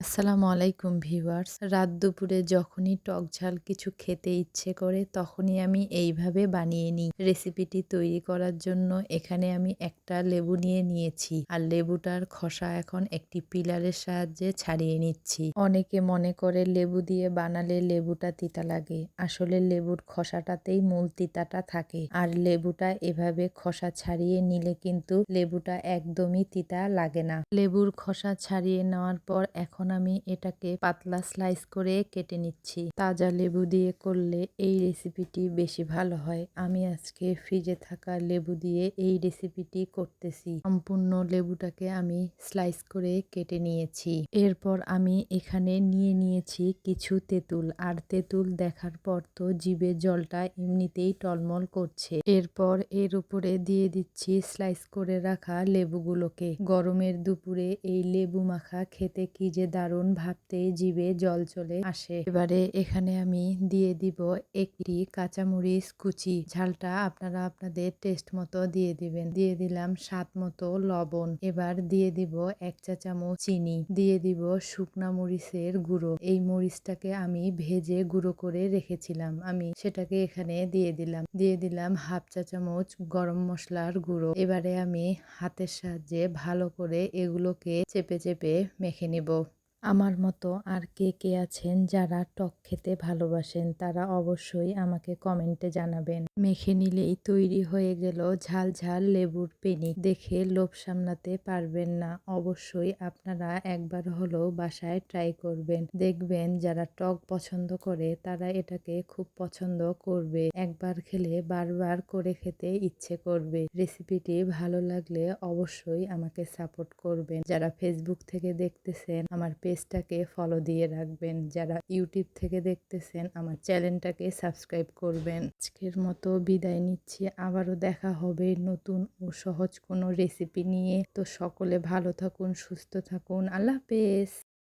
আসসালামু আলাইকুম ভিউয়ার্স। রাত দুপুরে যখনই টক ঝাল কিছু খেতে ইচ্ছে করে তখনই আমি এইভাবে বানিয়ে নিই। রেসিপিটি তৈরি করার জন্য এখানে আমি একটা লেবু নিয়ে নিয়েছি আর লেবুটার খোসা এখন একটি পিলারের সাহায্যে ছাড়িয়ে নিচ্ছি। অনেকে মনে করে লেবু দিয়ে বানালে লেবুটা তিতা লাগে, আসলে লেবুর খোসাটাতেই মূল তিতাটা থাকে। আর লেবুটা এভাবে খোসা ছাড়িয়ে নিলে কিন্তু লেবুটা একদমই তিতা লাগে না। লেবুর খোসা ছাড়িয়ে নেওয়ার পর এখন আমি এটাকে পাতলা স্লাইস করে কেটে নিচ্ছি। তাজা লেবু দিয়ে করলে এই রেসিপিটি বেশি ভালো হয়। আমি আজকে ফ্রিজে থাকা লেবু দিয়ে এই রেসিপিটি করতেছি। সম্পূর্ণ লেবুটাকে আমি স্লাইস করে কেটে নিয়েছি। এরপর আমি এখানে নিয়ে নিয়েছি কিছু তেঁতুল, আর তেঁতুল দেখার পর তো জিভে জলটা এমনিতেই টলমল করছে। এরপর এর উপরে দিয়ে দিচ্ছি স্লাইস করে রাখা লেবুগুলোকে। গরমের দুপুরে এই লেবু মাখা খেতে কি যে দারুণ, ভাবতেই জিভে জল চলে আসে। এবারে এখানে আমি দিয়ে দিব একটি কাঁচামরিচ কুচি। ঝালটা আপনারা আপনাদের টেস্ট মতো দিয়ে দিবেন। দিয়ে দিলাম স্বাদ মতো লবণ। এবার দিয়ে দিব 1 চা চামচ চিনি। দিয়ে দিব শুকনা মরিচের গুঁড়ো। এই মরিচটাকে আমি ভেজে গুঁড়ো করে রেখেছিলাম, আমি সেটাকে এখানে দিয়ে দিলাম। দিয়ে দিলাম 1/2 চা চামচ গরম মশলার গুঁড়ো। এবারে আমি হাতের সাহায্যে ভালো করে এগুলোকে চেপে চেপে মেখে নিব। আমার মতো আর কে কে আছেন যারা টক খেতে ভালোবাসেন তারা অবশ্যই আমাকে কমেন্টে জানাবেন। মেখে নিলেই তৈরি হয়ে গেল ঝাল ঝাল লেবুর পেনি। দেখে লোভ সামলাতে পারবেন না। অবশ্যই আপনারা একবার হলেও বাসায় ট্রাই করবেন। দেখবেন যারা টক পছন্দ করে তারা এটাকে খুব পছন্দ করবে। একবার খেলে বারবার করে খেতে ইচ্ছে করবে। রেসিপিটি ভালো লাগলে অবশ্যই আমাকে সাপোর্ট করবেন। যারা ফেসবুক থেকে দেখতেছেন আমার পেজটাকে ফলো দিয়ে রাখবেন। যারা ইউটিউব থেকে দেখতেছেন আমার চ্যানেলটাকে সাবস্ক্রাইব করবেন। আজকের মতো বিদায় নিচ্ছি। আবারও দেখা হবে নতুন ও সহজ কোনো রেসিপি নিয়ে। তো সকলে ভালো থাকুন, সুস্থ থাকুন। আল্লাহ হাফেজ।